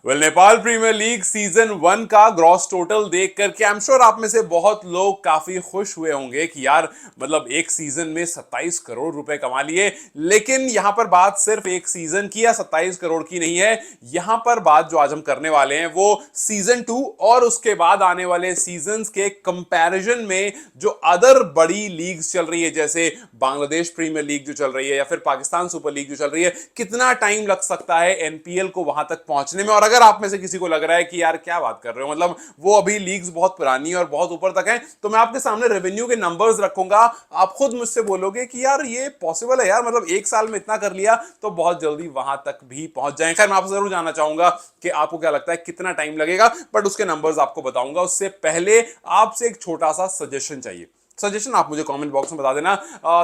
Nepal premiere league season 1 का gross total देख करके आई एम श्योर आप में से बहुत लोग काफी खुश हुए होंगे कि यार मतलब एक सीजन में 27 करोड़ रुपए कमा लिए। लेकिन यहां पर बात सिर्फ एक सीजन की या 27 करोड़ की नहीं है। यहां पर बात जो आज हम करने वाले हैं वो सीजन 2 और उसके बाद आने वाले सीजन्स के कंपैरिजन में जो अदर बड़ी लीग्स चल रही है, जैसे बांग्लादेश प्रीमियर लीग जो चल रही है या फिर पाकिस्तान सुपर लीग जो चल रही है, कितना टाइम लग सकता है एनपीएल को वहां तक पहुंचने में। और अगर आप में से किसी को लग रहा है कि यार क्या बात कर रहे हो, मतलब वो अभी लीग्स बहुत पुरानी और बहुत ऊपर तक है, तो मैं आपके सामने रेवेन्यू के नंबर्स रखूंगा। आप खुद मुझसे बोलोगे कि यार ये पॉसिबल है यार, मतलब एक साल में इतना कर लिया तो बहुत जल्दी वहां तक भी पहुंच जाए। खैर मैं आपसे जरूर जानना चाहूंगा कि आपको क्या लगता है कितना टाइम लगेगा, बट उसके नंबर्स आपको बताऊंगा। उससे पहले आपसे एक छोटा सा सजेशन चाहिए। सजेशन आप मुझे कमेंट बॉक्स में बता देना।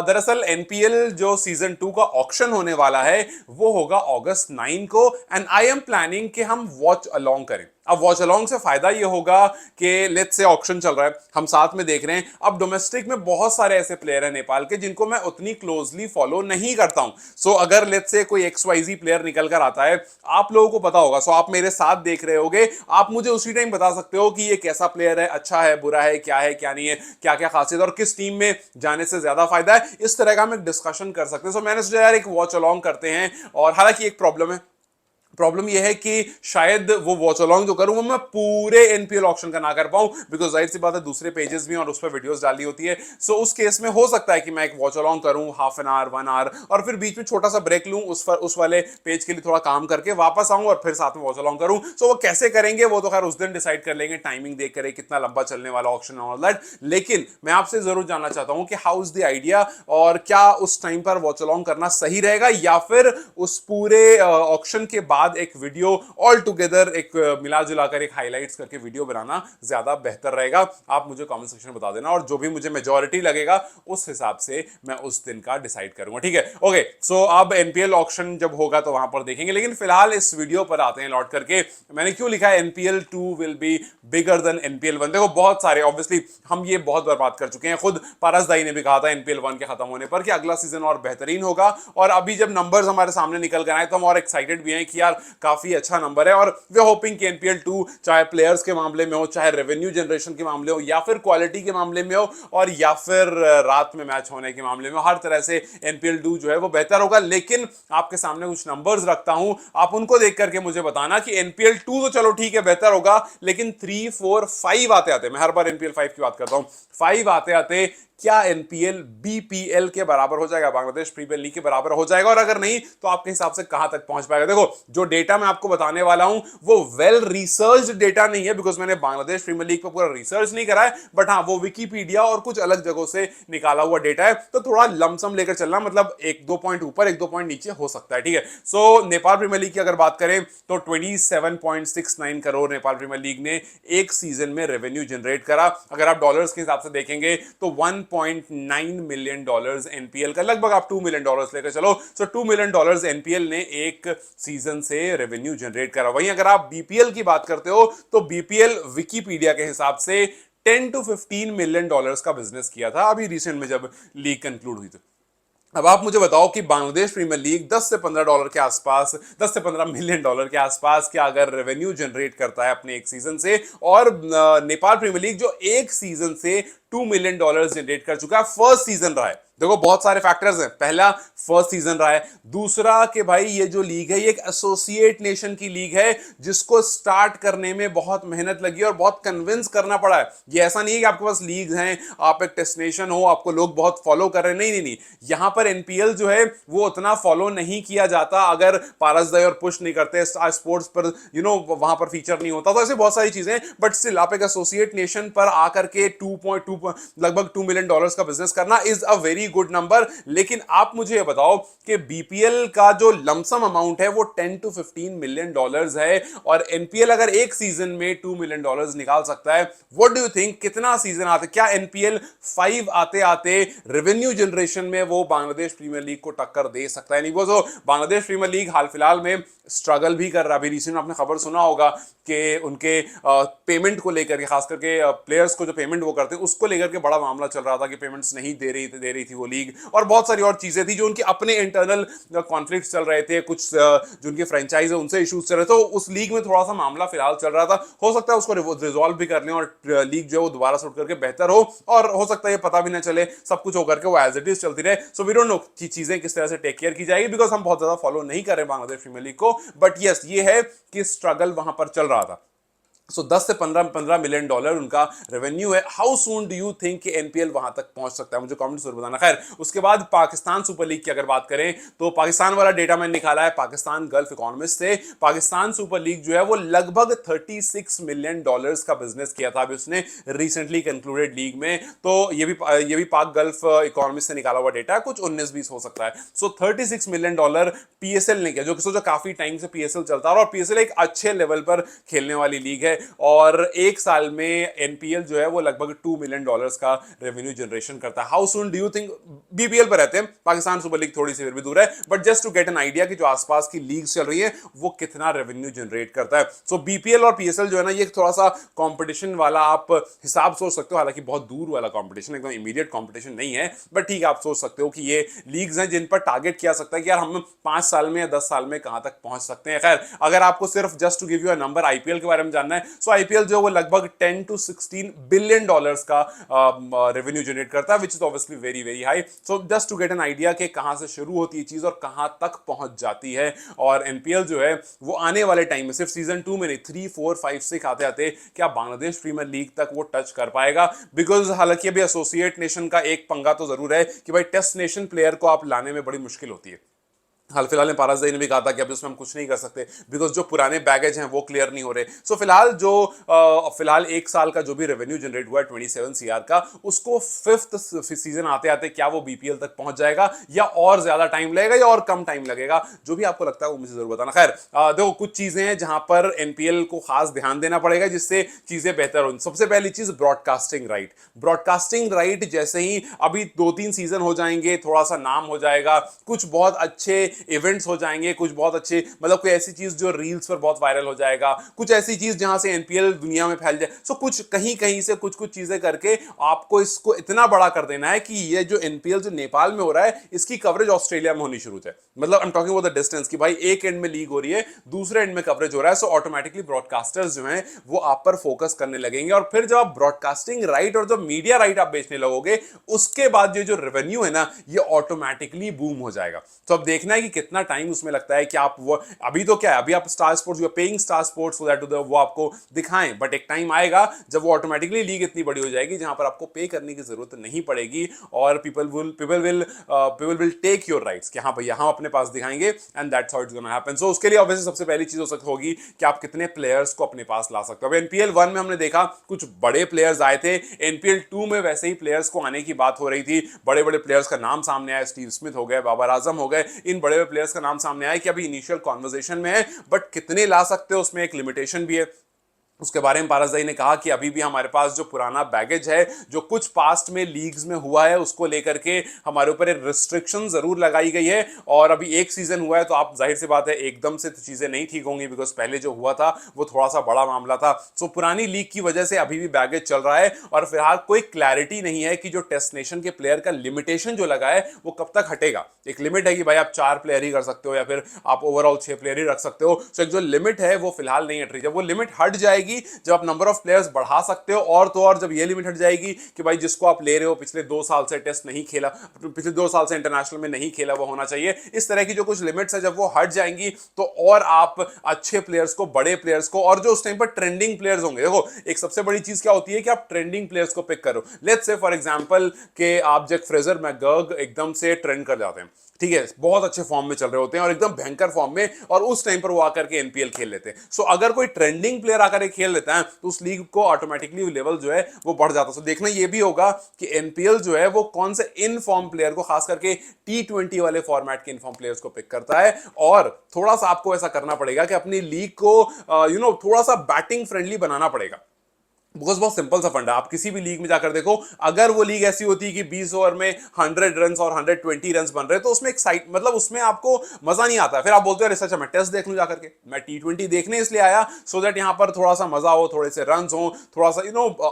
दरअसल एनपीएल जो सीजन 2 का ऑक्शन होने वाला है वो होगा अगस्त 9 को, एंड आई एम प्लानिंग कि हम वॉच अलोंग करें। अब वॉच अलोंग से फायदा ये होगा कि लेट्स से ऑक्शन चल रहा है, हम साथ में देख रहे हैं। अब डोमेस्टिक में बहुत सारे ऐसे प्लेयर हैं नेपाल के जिनको मैं उतनी क्लोजली फॉलो नहीं करता हूं। सो अगर लेट्स से कोई एक्सवाईजी प्लेयर निकल कर आता है, आप लोगों को पता होगा, सो आप मेरे साथ देख रहे होगे, आप मुझे उसी टाइम बता सकते हो कि ये कैसा प्लेयर है, अच्छा है, बुरा है क्या नहीं है, क्या क्या खासियत और किस टीम में जाने से ज्यादा फायदा है। इस तरह का हम एक डिस्कशन कर सकते हैं। सो मैंने सोचा यार एक वॉच अलोंग करते हैं। और हालांकि एक प्रॉब्लम है, प्रॉब्लम यह है कि शायद वो वॉच अलोंग जो करूं वो मैं पूरे एनपीएल ऑक्शन का ना कर पाऊं, बिकॉज जाहिर सी बात है दूसरे पेजेस भी और उस पर वीडियोस डाली होती है। सो उस केस में हो सकता है कि मैं एक वॉच अलोंग करूं हाफ एन आवर 1 आवर और फिर बीच में छोटा सा ब्रेक लूं, उस वाले पेज के लिए थोड़ा काम करके वापस आऊं और फिर साथ में वॉच अलोंग करूं। सो वो कैसे करेंगे वो तो खैर उस दिन डिसाइड कर लेंगे, टाइमिंग देख कर कितना लंबा चलने वाला ऑक्शन ऑल दैट। लेकिन मैं आपसे जरूर जानना चाहता हूं कि हाउ इज द आइडिया, और क्या उस टाइम पर वॉच अलोंग करना सही रहेगा या फिर उस पूरे ऑक्शन के बाद एक वीडियो ऑल टुगेदर एक मिला जुलाकर एक हाइलाइट्स करके वीडियो बनाना ज्यादा बेहतर रहेगा। आप मुझे कमेंट सेक्शन में बता देना और जो भी मुझे मेजॉरिटी लगेगा उस हिसाब से मैं उस दिन का डिसाइड करूंगा, ठीक है। ओके, सो अब एनपीएल ऑक्शन जब होगा तो वहां पर देखेंगे, लेकिन फिलहाल इस वीडियो पर आते हैं लौट करके। मैंने क्यों लिखा है NPL 2 will be bigger than NPL 1। देखो बहुत सारे ऑब्वियसली हम ये बहुत बार बात कर चुके हैं, खुद पारस दाई ने भी कहा था एनपीएल 1 के खत्म होने पर कि अगला सीजन और बेहतरीन होगा। और अभी जब नंबर्स हमारे सामने निकल कर आए तो हम और एक्साइटेड भी हैं कि यार काफी अच्छा नंबर है। और वे होपिंग कि एनपीएल 2 चाहे प्लेयर्स के मामले में हो, चाहे रेवेन्यू जनरेशन के मामले हो, या फिर क्वालिटी के मामले में हो, और या फिर रात में मैच होने के मामले में, हर तरह से एनपीएल 2 जो है वो बेहतर होगा। लेकिन आपके सामने कुछ नंबर्स रखता हूं, आप उनको देख करके मुझे बताना कि एनपीएल 2 तो चलो ठीक है बेहतर होगा, लेकिन 3, 4, 5 आते आते, मैं हर बार एनपीएल 5 की बात करता हूं, 5 आते आते क्या एनपीएल बीपीएल के बराबर हो जाएगा, बांग्लादेश प्रीमियर लीग के बराबर हो जाएगा? और अगर नहीं तो आपके हिसाब से कहां तक पहुंच पाएगा? देखो जो डेटा मैं आपको बताने वाला हूं वो वेल रिसर्च्ड डेटा नहीं है, बिकॉज मैंने बांग्लादेश प्रीमियर लीग पर पूरा रिसर्च नहीं करा है, बट हाँ वो विकीपीडिया और कुछ अलग जगहों से निकाला हुआ डेटा है। तो थोड़ा लमसम लेकर चलना, मतलब एक दो पॉइंट ऊपर एक दो पॉइंट नीचे हो सकता है, ठीक है। सो नेपाल प्रीमियर लीग की अगर बात करें तो 27.69 करोड़ नेपाल प्रीमियर लीग ने एक सीजन में रेवेन्यू जनरेट करा। अगर आप डॉलर्स के हिसाब से देखेंगे तो 1.9 मिलियन डॉलर्स एनपीएल का, लगभग आप 2 मिलियन डॉलर्स लेकर चलो। सो 2 मिलियन डॉलर्स एनपीएल ने एक सीजन से रेवेन्यू जनरेट करा। वहीं अगर आप बीपीएल की बात करते हो तो बीपीएल विकीपीडिया के हिसाब से 10 to 15 मिलियन डॉलर्स का बिजनेस किया था अभी रिसेंट में जब लीग कंक्लूड हुई थी। अब आप मुझे बताओ कि बांग्लादेश प्रीमियर लीग 10 से 15 डॉलर के आसपास, 10 से 15 मिलियन डॉलर के आसपास क्या अगर रेवेन्यू जनरेट करता है अपने एक सीजन से, और नेपाल प्रीमियर लीग जो एक सीजन से 2 मिलियन डॉलर जनरेट कर चुका है, फर्स्ट सीजन रहा है। देखो बहुत सारे फैक्टर्स हैं, पहला फर्स्ट सीजन रहा है, दूसरा कि भाई ये जो लीग है ये एक एसोसिएट नेशन की लीग है जिसको स्टार्ट करने में बहुत मेहनत लगी और बहुत कन्विंस करना पड़ा है। ये ऐसा नहीं है कि आपके पास लीग हैं, आप एक डेस्टिनेशन हो, आपको लोग बहुत फॉलो कर रहे हैं, नहीं नहीं नहीं, यहां पर एनपीएल जो है वो उतना फॉलो नहीं किया जाता अगर पारस दई और पुश नहीं करते, स्पोर्ट्स पर वहां पर फीचर नहीं होता, तो ऐसे बहुत सारी चीजें। बट स्टिल आप एक एसोसिएट नेशन पर आकर के 2.2 लगभग 2 मिलियन डॉलर्स का बिजनेस करना is a very good number. लेकिन आप मुझे ये बताओ कि बीपीएल का जो लमसम अमाउंट है वो 10 to 15 मिलियन डॉलर्स है, और एनपीएल अगर एक सीजन में 2 मिलियन डॉलर्स निकाल सकता है, व्हाट डू यू थिंक कितना सीजन आते, क्या एनपीएल 5 आते आते रेवेन्यू जनरेशन में वो बांग्लादेश प्रीमियर लीग को टक्कर दे सकता है? नहीं, वो जो बांग्लादेश प्रीमियर लीग हाल फिलहाल में स्ट्रगल भी कर रहा है, अभी रिसेंट आपने खबर सुना होगा कि उनके पेमेंट को लेकर के, खास करके प्लेयर्स को जो पेमेंट वो करते हैं उसको लेकर के बड़ा मामला चल रहा था कि पेमेंट्स नहीं दे रही थी वो लीग, और बहुत सारी और चीजें थी जो उनके अपने इंटरनल कॉन्फ्लिक्ट चल रहे थे, कुछ जो उनके फ्रेंचाइज है उनसे इश्यूज चल रहे थे, तो उस लीग में थोड़ा सा मामला फिलहाल चल रहा था। हो सकता है उसको रिजॉल्व भी कर लें और लीग जो है वो दोबारा से उठ करके बेहतर हो, और हो सकता है ये पता भी ना चले, सब कुछ होकर के वो एज इट इज चलती रहे। सो वी डोंट नो कि चीजें किस तरह से टेक केयर की जाएगी, बिकॉज हम बहुत ज्यादा फॉलो नहीं कर रहे बांग्लादेश प्रीमियर लीग को, बट यस ये है कि स्ट्रगल वहां पर चल रहा था। सो 10 से 15 मिलियन डॉलर उनका रेवेन्यू है। How soon do you think कि एनपीएल वहां तक पहुंच सकता है, मुझे कमेंट्स जरूर बताना। खैर, उसके बाद पाकिस्तान सुपर लीग की अगर बात करें तो पाकिस्तान वाला डेटा मैंने निकाला है पाकिस्तान गल्फ इकोनॉमिस्ट से। पाकिस्तान सुपर लीग जो है वो लगभग 36 मिलियन डॉलर्स का बिजनेस किया था अभी उसने रिसेंटली कंक्लूडेड लीग में। तो ये भी पाक गल्फ इकोनॉमिस्ट से निकाला हुआ डेटा है, कुछ 19-20 हो सकता है। सो 36 मिलियन डॉलर पीएसएल ने किया, जो कि सोचो काफी टाइम से पीएसएल चलता है और पीएसएल एक अच्छे लेवल पर खेलने वाली लीग है, और एक साल में एनपीएल जो है वो लगभग 2 मिलियन डॉलर्स का रेवेन्यू जनरेशन करता है। How soon do you think, BPL पर रहते हैं, पाकिस्तान सुपर लीग थोड़ी सी फिर भी दूर है, but just to get an idea कि जो आसपास की लीग चल रही है वो कितना रेवेन्यू जनरेट करता है। सो बीपीएल और पीएसएल जो है ना, ये थोड़ा सा कंपटीशन वाला आप हिसाब सोच सकते हो, हालांकि बहुत दूर वाला कंपटीशन, एकदम इमीडिएट कंपटीशन नहीं है, बट ठीक है आप सोच सकते हो कि ये लीग्स हैं जिन पर टारगेट किया सकता है कि यार हम 5 साल में या 10 साल में कहां तक पहुंच सकते हैं। खैर, अगर आपको सिर्फ just to give you a number IPL के बारे में जानना है, सो आईपीएल जो वो लगभग 10 to 16 बिलियन डॉलर्स का रेवेन्यू जनरेट करता है, which is obviously very very high. So just to get an idea कि कहां से शुरू होती है चीज और कहां तक पहुंच जाती है। और एनपीएल जो है वो आने वाले टाइम में सिर्फ सीजन 2 में नहीं, 3, 4, 5, 6 आते आते क्या बांग्लादेश प्रीमियर लीग तक वो टच कर पाएगा। बिकॉज हालांकि अभी एसोसिएट नेशन का एक पंगा तो जरूर है कि भाई टेस्ट नेशन प्लेयर को आप लाने में बड़ी मुश्किल होती है। हाल फिलहाल में पारसदाई ने भी कहा था कि अभी उसमें हम कुछ नहीं कर सकते बिकॉज जो पुराने बैगेज हैं वो क्लियर नहीं हो रहे। सो फिलहाल एक साल का जो भी रेवेन्यू जनरेट हुआ है 27 सीआर का, उसको 5th सीजन आते आते क्या वो बीपीएल तक पहुंच जाएगा या और ज्यादा टाइम लगेगा या और कम टाइम लगेगा, जो भी आपको लगता है वो मुझे जरूर बताना। खैर, देखो कुछ चीजें हैं जहां पर एनपीएल को खास ध्यान देना पड़ेगा जिससे चीजें बेहतर हो। सबसे पहली चीज ब्रॉडकास्टिंग राइट। ब्रॉडकास्टिंग राइट जैसे ही अभी 2-3 सीजन हो जाएंगे, थोड़ा सा नाम हो जाएगा, कुछ बहुत अच्छे इवेंट्स हो जाएंगे, कुछ बहुत अच्छे, मतलब कोई ऐसी चीज जो रील्स पर बहुत वायरल हो जाएगा, कुछ ऐसी चीज जहां से एनपीएल दुनिया में फैल जाए। सो कुछ कहीं कहीं से कुछ कुछ चीजें करके आपको इसको इतना बड़ा कर देना है कि ये जो एनपीएल जो नेपाल में हो रहा है इसकी कवरेज ऑस्ट्रेलिया में होनी शुरू है। मतलब I am talking about the distance कि भाई एक एंड में लीग हो रही है, दूसरे एंड में कवरेज हो रहा है। सो ऑटोमेटिकली ब्रॉडकास्टर्स जो हैं वो आप पर फोकस करने लगेंगे, और फिर जब आप ब्रॉडकास्टिंग राइट और जो मीडिया राइट आप बेचने लगोगे, उसके बाद ये जो रेवेन्यू है ना ये ऑटोमेटिकली बूम हो जाएगा। तो अब देखना है कि कितना टाइम उसमें लगता है कि आप वो, अभी तो क्या है, अभी आप Star Sports, you are paying Star Sports so that वो आपको दिखाएं, बट एक टाइम आएगा जब वो ऑटोमेटिकली लीग इतनी बड़ी हो जाएगी जहां पर आपको पे करने की जरूरत नहीं पड़ेगी, और people will take your rights कि हाँ भैया हम अपने पास दिखाएंगे, and that's how it's gonna happen. So उसके लिए ऑब्वियसली सबसे पहली चीज हो सकती होगी कि आप कितने प्लेयर्स को अपने पास ला सकते हो। अब एनपीएल 1 में हमने देखा कुछ बड़े प्लेयर्स आए थे, एनपीएल 2 में वैसे ही प्लेयर्स को आने की बात हो रही थी, बड़े बड़े प्लेयर्स का नाम सामने आया, स्टीव स्मिथ हो गए, बाबर आजम हो गए, इन बड़े बड़े प्लेयर्स का नाम सामने आया कि अभी इनिशियल कॉन्वर्सेशन में है, बट कितने ला सकते हो उसमें एक लिमिटेशन भी है। उसके बारे में पारसदाई ने कहा कि अभी भी हमारे पास जो पुराना बैगेज है, जो कुछ पास्ट में लीग्स में हुआ है, उसको लेकर के हमारे ऊपर एक रिस्ट्रिक्शन जरूर लगाई गई है, और अभी एक सीजन हुआ है तो आप जाहिर सी बात है एकदम से तो चीजें नहीं ठीक होंगी, बिकॉज पहले जो हुआ था वो थोड़ा सा बड़ा मामला था। सो पुरानी लीग की वजह से अभी भी बैगेज चल रहा है, और फिलहाल कोई क्लैरिटी नहीं है कि जो टेस्ट नेशन के प्लेयर का लिमिटेशन जो लगा है वो कब तक हटेगा। एक लिमिट है कि भाई आप 4 प्लेयर ही कर सकते हो या फिर आप ओवरऑल 6 प्लेयर ही रख सकते हो। सो एक जो लिमिट है वो फिलहाल नहीं हट रही। जब वो लिमिट हट जाएगी, जब आप नंबर ऑफ प्लेयर्स बढ़ा सकते हो, और तो और जब ये लिमिट हट जाएगी कि भाई जिसको आप ले रहे हो पिछले 2 साल से टेस्ट नहीं खेला, पिछले 2 साल से इंटरनेशनल में नहीं खेला, वो होना चाहिए। इस तरह की जो कुछ लिमिट्स है जब वो हट जाएंगी तो और आप अच्छे प्लेयर्स को, बड़े प्लेयर्स को, और जो उस टाइम पर ट्रेंडिंग प्लेयर्स होंगे, देखो एक सबसे बड़ी चीज क्या होती है कि आप ट्रेंडिंग प्लेयर्स को पिक करो। लेट्स से फॉर एग्जांपल कि आप जैक फ्रेजर मैकगर्ग एकदम से ट्रेंड कर जाते हैं, ठीक है, बहुत अच्छे फॉर्म में चल रहे होते हैं और एकदम भयंकर फॉर्म में, और उस टाइम पर वो आकर के एनपीएल खेल लेते हैं। सो अगर कोई ट्रेंडिंग प्लेयर आकर के खेल लेता है तो उस लीग को ऑटोमेटिकली लेवल जो है वो बढ़ जाता है। सो देखना ये भी होगा कि एनपीएल जो है वो कौन से इन फॉर्म प्लेयर को, खास करके T20 वाले फॉर्मेट के इन फॉर्म प्लेयर्स को पिक करता है। और थोड़ा सा आपको ऐसा करना पड़ेगा कि अपनी लीग को थोड़ा सा बैटिंग फ्रेंडली बनाना पड़ेगा। बिकॉज बहुत सिंपल सा फंडा, आप किसी भी लीग में जाकर देखो, अगर वो लीग ऐसी होती है कि 20 ओवर में 100 रन और 120 रन बन रहे हैं, तो उसमें एक साइड मतलब उसमें आपको मजा नहीं आता। फिर आप बोलते हो अरे अच्छा मैं टेस्ट देख लूं जाकर के, मैं T20 देखने इसलिए आया सो दैट यहां पर थोड़ा सा मजा हो, थोड़े से रन हो, थोड़ा सा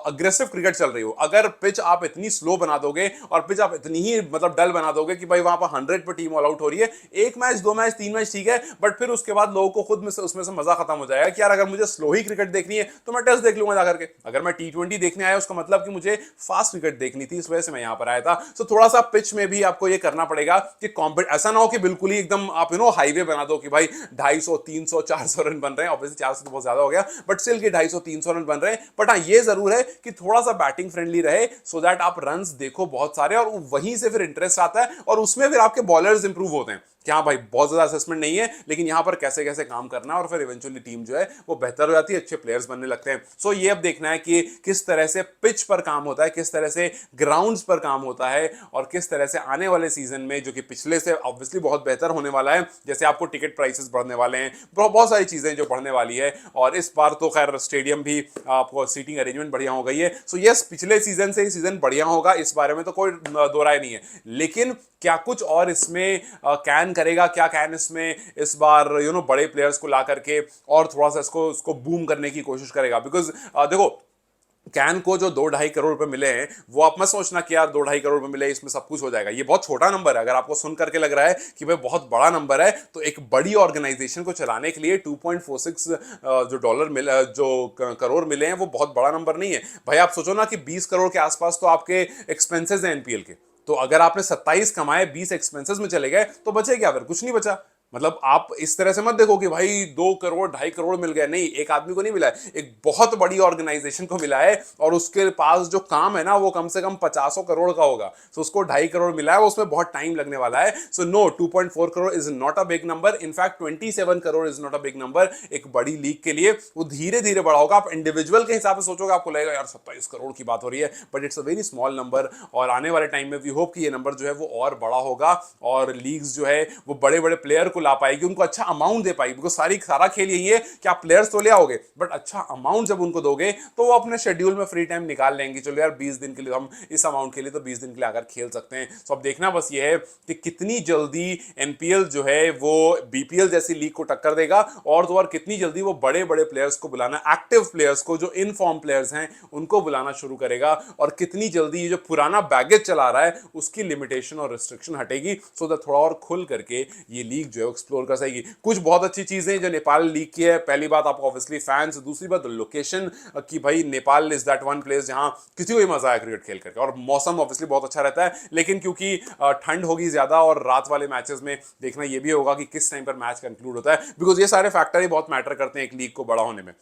अग्रेसिव क्रिकेट चल रही हो। अगर पिच आप इतनी स्लो बना दोगे और पिच आप इतनी ही मतलब डल बना दोगे कि भाई वहां पर 100 पे टीम ऑल आउट हो रही है, एक मैच, दो मैच, तीन मैच ठीक है, बट फिर उसके बाद लोगों को खुद में से उसमें से मजा खत्म हो जाएगा कि यार अगर मुझे स्लो ही क्रिकेट देखनी है तो मैं टेस्ट देख लूंगा जाकर के। अगर मैं T20 देखने आया उसका मतलब कि मुझे फास्ट क्रिकेट देखनी थी, इस वजह से मैं यहां पर आया था। सो थोड़ा सा पिच में भी आपको ये करना पड़ेगा कि ऐसा ना हो कि बिल्कुल ही एकदम आप हाईवे बना दो कि भाई 250 300 400 रन बन रहे हैं। ऑब्वियसली 400 तो बहुत ज्यादा हो गया, बट स्टिल के 250 300 रन बन रहे हैं। बट हाँ ये जरूर है कि थोड़ा सा बैटिंग फ्रेंडली रहे सो दैट आप रन देखो बहुत सारे, और वहीं से फिर इंटरेस्ट आता है और उसमें फिर आपके बॉलर्स इंप्रूव होते हैं कि हाँ भाई बहुत ज्यादा असेसमेंट नहीं है लेकिन यहां पर कैसे कैसे काम करना है, और फिर इवेंचुअली टीम जो है वो बेहतर हो जाती है, अच्छे प्लेयर्स बनने लगते हैं। सो ये अब देखना है कि किस तरह से पिच पर काम होता है, किस तरह से ग्राउंड्स पर काम होता है, और किस तरह से आने वाले सीजन में, जो कि पिछले से ऑब्वियसली बहुत बेहतर होने वाला है, जैसे आपको टिकट प्राइसेस बढ़ने वाले हैं, बहुत सारी चीजें जो बढ़ने वाली है। और इस बार तो खैर स्टेडियम भी आपको सीटिंग अरेंजमेंट बढ़िया हो गई है। सो यस, पिछले सीजन से सीजन बढ़िया होगा, इस बारे में तो कोई दो राय नहीं है। लेकिन क्या कुछ और इसमें कैन करेगा, क्या कैन इसमें इस बार बड़े प्लेयर्स को ला करके और थोड़ा सा इसको बूम करने की कोशिश करेगा। बिकॉज देखो, कैन को जो 2-2.5 करोड़ रुपए मिले हैं, वो आप मत सोचना कि यार 2-2.5 करोड़ रुपए मिले इसमें सब कुछ हो जाएगा। ये बहुत छोटा नंबर है। अगर आपको सुन करके लग रहा है कि भाई बहुत बड़ा नंबर है, तो एक बड़ी ऑर्गेनाइजेशन को चलाने के लिए 2.46 जो डॉलर मिले, जो करोड़ मिले हैं, वो बहुत बड़ा नंबर नहीं है। भाई आप सोचो ना कि 20 करोड़ के आसपास तो आपके एक्सपेंसेस हैं एनपीएल के। तो अगर आपने 27 कमाए, 20 एक्सपेंसेस में चले गए, तो बचे क्या? फिर कुछ नहीं बचा। मतलब आप इस तरह से मत देखो कि भाई 2 करोड़ 2.5 करोड़ मिल गए। नहीं, एक आदमी को नहीं मिला है, एक बहुत बड़ी ऑर्गेनाइजेशन को मिला है, और उसके पास जो काम है ना वो कम से कम 50 करोड़ का होगा। सो उसको 2.5 करोड़ मिला है, उसमें बहुत टाइम लगने वाला है। So no, 2.4 crore is not a big number. In fact 27 crore is not a big number एक बड़ी लीग के लिए। वो धीरे धीरे बड़ा होगा। आप इंडिविजुअल के हिसाब से सोचोगे, आपको लगेगा यार 27 करोड़ की बात हो रही है, but it's a very small number. और आने वाले टाइम में वी होप कि ये नंबर जो है वो और बड़ा होगा, और लीग्स जो है वो बड़े बड़े प्लेयर को ला पाएगी, उनको अच्छा अमाउंट दे पाएगी। बिकॉज सारा खेल यही है कि आप प्लेयर्स तो ले आओगे, बट अच्छा अमाउंट जब उनको दोगे तो वो अपने शेड्यूल में फ्री टाइम निकाल लेंगे। चलो यार 20 दिन के लिए हम इस अमाउंट के लिए तो 20 दिन के लिए आकर खेल सकते हैं। तो अब देखना बस ये है कि कितनी जल्दी एनपीएल जो है वो बीपीएल जैसी लीग को टक्कर देगा, और तो और कितनी जल्दी वो बड़े बड़े प्लेयर्स को बुलाना, एक्टिव प्लेयर्स को, जो इन फॉर्म प्लेयर्स हैं उनको बुलाना शुरू करेगा, और कितनी जल्दी ये जो पुराना बैगेज चला रहा है उसकी लिमिटेशन और रिस्ट्रिक्शन हटेगी, सो दैट थोड़ा और खुल करके ये लीग जो है एक्सप्लोर कर सकेगी। कुछ बहुत अच्छी चीजें जो नेपाल लीग की है। पहली बात आपको ऑब्वियसली फैंस, दूसरी बात लोकेशन कि भाई Nepal is that one place जहां किसी को भी मजा आया क्रिकेट खेल करके, और मौसम ऑब्वियसली बहुत अच्छा रहता है। लेकिन क्योंकि ठंड होगी ज्यादा और रात वाले मैचेस में देखना ये भी होगा कि किस टाइम पर मैच कंक्लूड होता है, बिकॉज ये सारे फैक्टर ही बहुत मैटर करते हैं एक लीग को बड़ा होने में।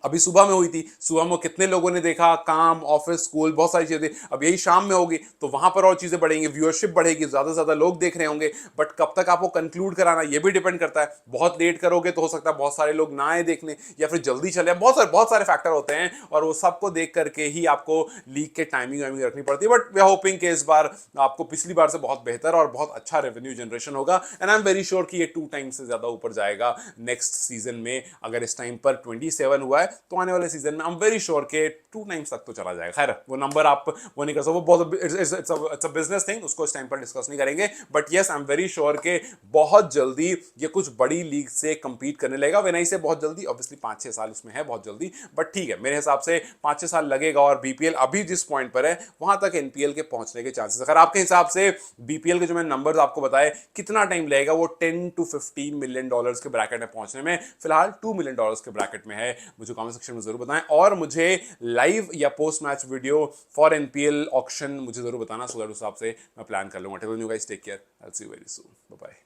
अभी सुबह में हुई थी, सुबह में कितने लोगों ने देखा, काम, ऑफिस, स्कूल, बहुत सारी चीजें। अब यही शाम में होगी तो वहां पर और चीजें बढ़ेंगी, व्यूअरशिप बढ़ेगी, ज्यादा से ज्यादा लोग देख रहे होंगे। बट कब तक आपको कंक्लूड कराना ये भी डिपेंड करता है। बहुत लेट करोगे तो हो सकता है बहुत सारे लोग ना आए देखने, या फिर जल्दी चले। बहुत सारे फैक्टर होते हैं, और वो सबको देख करके ही आपको लीग के टाइमिंग वाइमिंग रखनी पड़ती है। बट वी आर होपिंग कि इस बार आपको पिछली बार से बहुत बेहतर और बहुत अच्छा रेवेन्यू जनरेशन होगा, and I am very sure कि ये 2 टाइम्स से ज्यादा ऊपर जाएगा नेक्स्ट सीजन में। अगर इस टाइम पर 27 हुआ है तो आने वाले सीजन में आई एम वेरी श्योर के 2 टाइम्स तक तो चला जाएगा। खैर वो नंबर आप वो नहीं कर सकते, वो बहुत इट्स अ बिजनेस थिंग, उसको इस टाइम पर डिस्कस नहीं करेंगे। But yes, I am very sure के बहुत जल्दी ये कुछ बड़ी लीग से कंपीट करने लगेगा। वेनाई से बहुत जल्दी, ऑब्वियसली 5-6 साल उसमें है बहुत जल्दी, बट ठीक है, मेरे हिसाब से 5-6 साल लगेगा। और बीपीएल अभी जिस पॉइंट पर है वहां तक एनपीएल के पहुंचने के चांसेस। अगर आपके हिसाब से बीपीएल के जो मैंने नंबर्स आपको बताए, कितना टाइम लगेगा वो 10 to 15 मिलियन डॉलर्स के ब्रैकेट में पहुंचने में? फिलहाल 2 मिलियन डॉलर्स के ब्रैकेट में है। मुझे कमेंट सेक्शन में जरूर बताएं, और मुझे लाइव या post match video for NPL auction मुझे जरूर बताना, सो दैट उस हिसाब से मैं प्लान कर लूंगा। Till then you guys take care, I will see you very soon, bye bye.